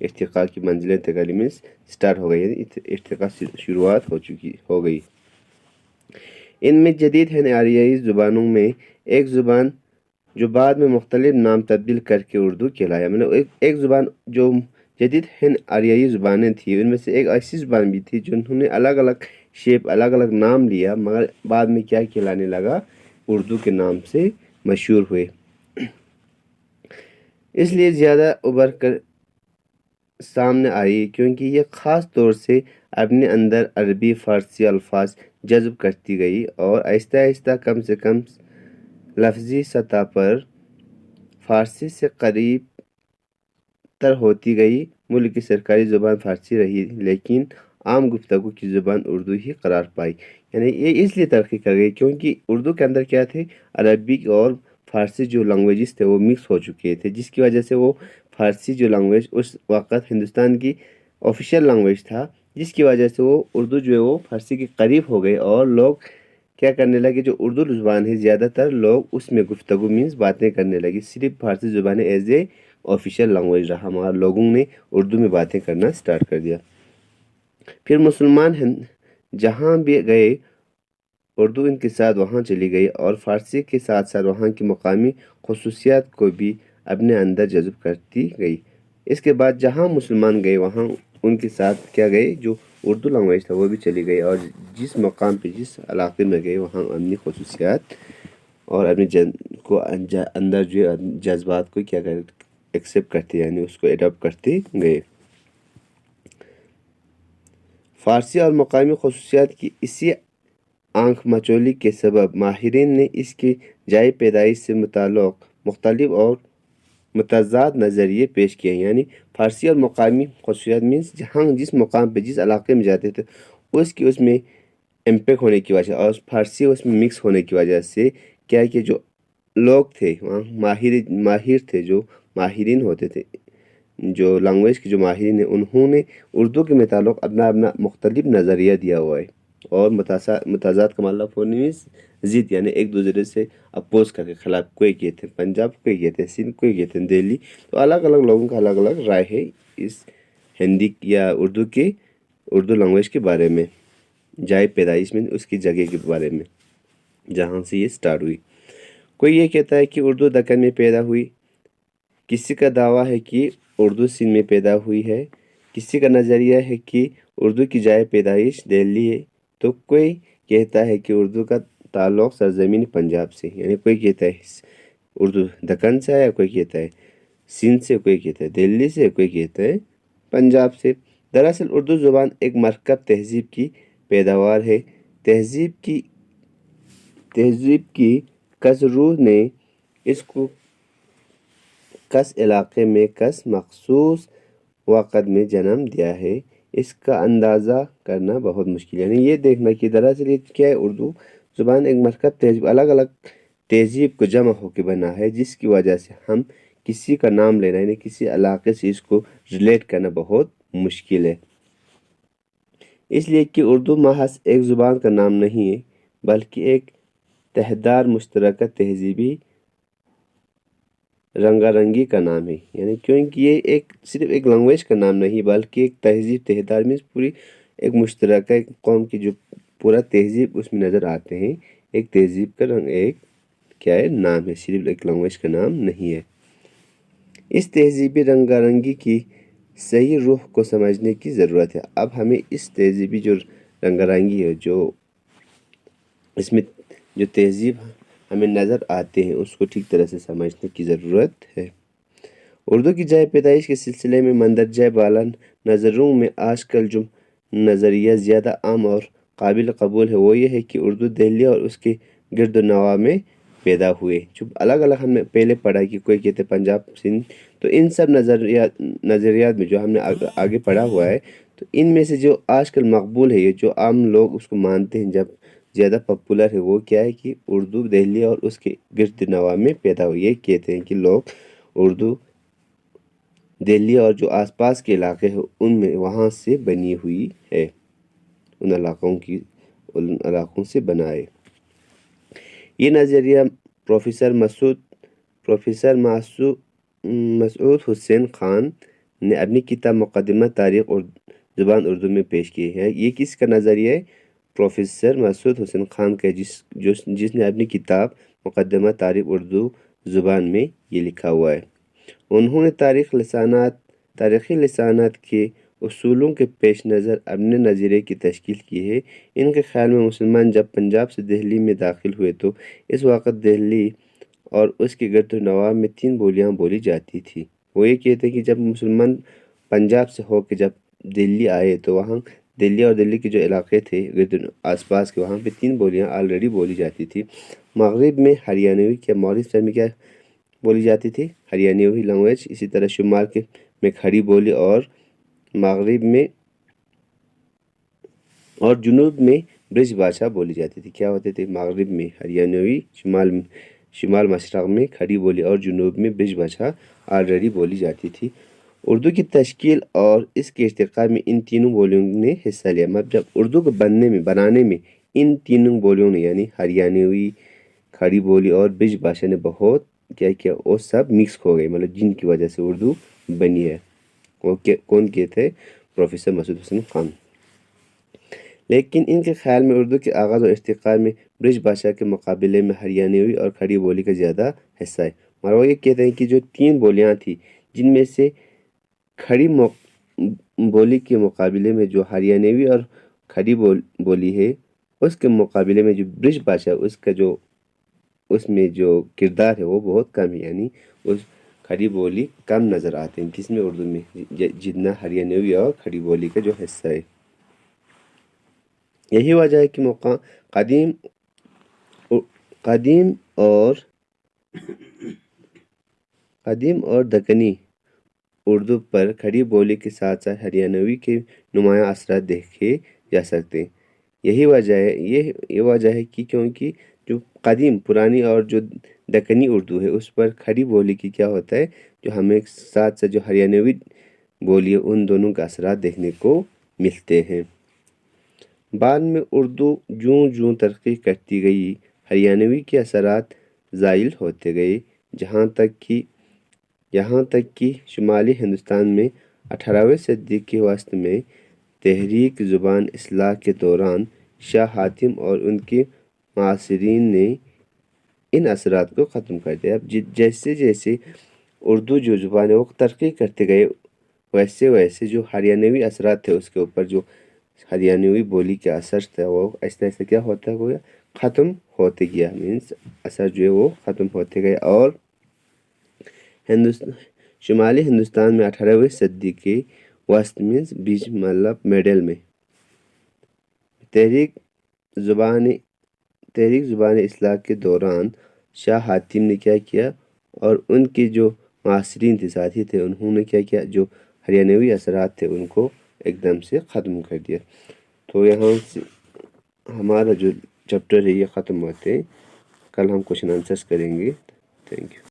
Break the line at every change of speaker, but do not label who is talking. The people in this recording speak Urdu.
ارتقاء کی منزلیں طے کر لی، مینس اسٹارٹ ہو گئی، یعنی ارتقاء شروعات ہو گئی۔ ان میں جدید ہند آریائی زبانوں میں ایک زبان جو بعد میں مختلف نام تبدیل کر کے اردو کہلایا، مطلب ایک زبان جو جدید ہند آریائی زبانیں تھیں، ان میں سے ایک ایسی زبان بھی تھی جنہوں نے الگ الگ شیپ، الگ الگ نام لیا، مگر بعد میں کیا کہلانے لگا، اردو کے نام سے مشہور ہوئے۔ اس لیے زیادہ ابھر کر سامنے آئی کیونکہ یہ خاص طور سے اپنے اندر عربی فارسی الفاظ جذب کرتی گئی اور آہستہ آہستہ کم سے کم لفظی سطح پر فارسی سے قریب تر ہوتی گئی۔ ملک کی سرکاری زبان فارسی رہی لیکن عام گفتگو کی زبان اردو ہی قرار پائی، یعنی یہ اس لیے ترقی کر گئی کیونکہ اردو کے اندر کیا تھے، عربی اور فارسی جو لینگویجز تھے وہ مکس ہو چکے تھے، جس کی وجہ سے وہ فارسی جو لینگویج اس وقت ہندوستان کی آفیشیل لینگویج تھا، جس کی وجہ سے وہ اردو جو ہے وہ فارسی کے قریب ہو گئے اور لوگ کیا کرنے لگے، جو اردو زبان ہے زیادہ تر لوگ اس میں گفتگو مینس باتیں کرنے لگے، صرف فارسی زبان ایز اے آفیشیل لینگویج رہا، ہمارے لوگوں نے اردو میں باتیں کرنا سٹارٹ کر دیا۔ پھر مسلمان جہاں بھی گئے اردو ان کے ساتھ وہاں چلی گئی اور فارسی کے ساتھ ساتھ وہاں کی مقامی خصوصیات کو بھی اپنے اندر جذب کرتی گئی۔ اس کے بعد جہاں مسلمان گئے وہاں ان کے ساتھ کیا گئے، جو اردو لینگویج تھا وہ بھی چلی گئی اور جس مقام پہ جس علاقے میں گئے وہاں اپنی خصوصیات اور اپنے اندر جو جذبات کو کیا کر ایکسیپٹ کرتے، یعنی اس کو اڈاپٹ کرتے گئے۔ فارسی اور مقامی خصوصیات کی اسی آنکھ مچولی کے سبب ماہرین نے اس کی جائے پیدائش سے متعلق مختلف اور متضاد نظریے پیش کیے، یعنی فارسی اور مقامی خصوصیات مینس جہاں جس مقام پہ جس علاقے میں جاتے تھے اس میں امپیکٹ ہونے کی وجہ اور فارسی اس میں مکس ہونے کی وجہ سے کیا کہ جو لوگ تھے وہاں ماہر تھے، جو ماہرین ہوتے تھے، جو لینگویج کے جو ماہرین ہیں، انہوں نے اردو کے متعلق اپنا مختلف نظریہ دیا ہوا ہے اور متضاد کا مطلب مینس ضد، یعنی ایک دوسرے سے اپوز کر کے خلاف، کوئی کہتے ہیں پنجاب، کوئی کہتے ہیں سندھ، کوئی کہتے ہیں دہلی، تو الگ الگ لوگوں کا الگ الگ رائے ہے اس ہندی یا اردو لینگویج کے بارے میں، جائے پیدائش میں اس کی جگہ کے بارے میں جہاں سے یہ سٹارٹ ہوئی۔ کوئی یہ کہتا ہے کہ اردو دکن میں پیدا ہوئی، کسی کا دعویٰ ہے کہ اردو سندھ میں پیدا ہوئی ہے، کسی کا نظریہ ہے کہ اردو کی جائے پیدائش دہلی ہے، تو کوئی کہتا ہے کہ اردو کا تعلق سرزمین پنجاب سے، یعنی کوئی کہتا ہے اردو دکن سے ہے، کوئی کہتا ہے سندھ سے، کوئی کہتا ہے دہلی سے، کوئی کہتا ہے پنجاب سے۔ دراصل اردو زبان ایک مرکب تہذیب کی پیداوار ہے۔ تہذیب کی کس روح نے اس کو کس علاقے میں کس مخصوص وقت میں جنم دیا ہے، اس کا اندازہ کرنا بہت مشکل ہے، یعنی یہ دیکھنا کہ دراصل یہ کیا ہے، اردو زبان ایک مرکب تہذیب، الگ الگ تہذیب کو جمع ہو کے بنا ہے، جس کی وجہ سے ہم کسی کا نام لینا، یعنی کسی علاقے سے اس کو ریلیٹ کرنا بہت مشکل ہے۔ اس لیے کہ اردو محض ایک زبان کا نام نہیں ہے بلکہ ایک تہدار مشترکہ تہذیبی رنگا رنگی کا نام ہے، یعنی کیونکہ یہ صرف ایک لینگویج کا نام نہیں بلکہ ایک تہذیب، تہدار میں پوری ایک مشترکہ ایک قوم کی جو پورا تہذیب اس میں نظر آتے ہیں، ایک تہذیب کا رنگ، ایک کیا ہے نام ہے، صرف ایک لینگویج کا نام نہیں ہے۔ اس تہذیبی رنگا رنگی کی صحیح روح کو سمجھنے کی ضرورت ہے۔ اب ہمیں اس تہذیبی جو رنگا رنگی ہے، جو اس میں جو تہذیب ہمیں نظر آتے ہیں، اس کو ٹھیک طرح سے سمجھنے کی ضرورت ہے۔ اردو کی جائے پیدائش کے سلسلے میں مندرجہ بالا نظروں میں آج کل جو نظریہ زیادہ عام اور قابل قبول ہے وہ یہ ہے کہ اردو دہلی اور اس کے گرد و نواح میں پیدا ہوئے۔ جو الگ الگ ہم نے پہلے پڑھا کہ کوئی کہتے پنجاب، سندھ، تو ان سب نظریات میں جو ہم نے آگے پڑھا ہوا ہے، تو ان میں سے جو آج کل مقبول ہے، یہ جو عام لوگ اس کو مانتے ہیں، جب زیادہ پاپولر ہے، وہ کیا ہے کہ اردو دہلی اور اس کے گرد نواح میں پیدا ہوئی۔ یہ کہتے ہیں کہ لوگ اردو دہلی اور جو آس پاس کے علاقے ہیں ان میں وہاں سے بنی ہوئی ہے، ان علاقوں سے بنا ہے۔ یہ نظریہ پروفیسر مسعود حسین خان نے اپنی کتاب مقدمہ تاریخ اور زبان اردو میں پیش کی ہے۔ یہ کس کا نظریہ ہے؟ پروفیسر مسعود حسین خان کا، جس نے اپنی کتاب مقدمہ تاریخ اردو زبان میں یہ لکھا ہوا ہے۔ انہوں نے تاریخی لسانات کے اصولوں کے پیش نظر اپنے نظریے کی تشکیل کی ہے۔ ان کے خیال میں مسلمان جب پنجاب سے دہلی میں داخل ہوئے تو اس وقت دہلی اور اس کے گرد و نواح میں 3 بولیاں بولی جاتی تھی۔ وہ یہ کہتے ہیں کہ جب مسلمان پنجاب سے ہو کے جب دلی آئے تو وہاں دلی اور دلی کے جو علاقے تھے آس پاس کے، وہاں پہ 3 بولیاں آلریڈی بولی جاتی تھی۔ مغرب میں ہریانوی، کیا مغرب میں کیا بولی جاتی تھی؟ ہریانوی لینگویج۔ اسی طرح شمال میں کھڑی بولی اور مغرب میں اور جنوب میں برج بھاشا بولی جاتی تھی۔ کیا ہوتے تھے؟ مغرب میں ہریانوی، شمال مشرق میں کھڑی بولی اور جنوب میں برج بھاشا آلریڈی بولی جاتی تھی۔ اردو کی تشکیل اور اس کے ارتقاء میں ان تینوں بولیوں نے حصہ لیا۔ مطلب جب اردو کو بنانے میں ان تینوں بولیوں نے یعنی ہریانوی، کھڑی بولی اور برج بھاشا نے بہت کیا وہ سب مکس ہو گئے، مطلب جن کی وجہ سے اردو بنی ہے۔ وہ کون کہتے تھے؟ پروفیسر مسعود حسین خان۔ لیکن ان کے خیال میں اردو کے آغاز اور ارتقاء میں برج بھاشا کے مقابلے میں ہریانوی اور کھڑی بولی کا زیادہ حصہ ہے۔ مگر وہ یہ کہتے ہیں کہ جو 3 بولیاں تھیں جن میں سے کھڑی بولی کے مقابلے میں جو ہریانوی اور کھڑی بولی ہے، اس کے مقابلے میں جو برج بھاشا اس میں جو کردار ہے وہ بہت کم ہے، یعنی اس کھڑی بولی کم نظر آتے ہیں کس میں؟ اردو میں، جتنا ہریانوی اور کھڑی بولی کا جو حصہ ہے۔ یہی وجہ ہے کہ قدیم اور دکنی اردو پر کھڑی بولی کے ساتھ ساتھ ہریانوی کے نمایاں اثرات دیکھے جا سکتے ہیں۔ یہی وجہ ہے کہ کیونکہ جو قدیم پرانی اور جو دکنی اردو ہے اس پر کھڑی بولی کی کیا ہوتا ہے، جو ہمیں ساتھ جو ہریانوی بولی ہے ان دونوں کا اثرات دیکھنے کو ملتے ہیں۔ بعد میں اردو جوں ترقی کرتی گئی، ہریانوی کے اثرات زائل ہوتے گئے، یہاں تک کہ شمالی ہندوستان میں 18ویں صدی کے وسط میں تحریک زبان اصلاح کے دوران شاہ حاتم اور ان کے معاصرین نے ان اثرات کو ختم کر دیا۔ اب جیسے جیسے اردو جو زبان ہے وہ ترقی کرتے گئے، ویسے جو ہریانوی اثرات تھے اس کے اوپر، جو ہریانوی بولی کے اثر تھا وہ ایسے ایسے کیا ہوتا گیا، ختم ہوتے گیا، مینس اثر جو ہے وہ ختم ہوتے گئے۔ اور شمالی ہندوستان میں 18ویں صدی کے وسط میں بیچ مطلب میڈل میں تحریک زبان اصلاح کے دوران شاہ حاتم نے کیا اور ان کے جو معاصرین تھے، ساتھی تھے، انہوں نے کیا جو ہریانوی اثرات تھے ان کو ایک دم سے ختم کر دیا۔ تو یہاں سے ہمارا جو چیپٹر ہے یہ ختم ہوتے ہیں۔ کل ہم کوشچن آنسرس کریں گے۔ Thank you.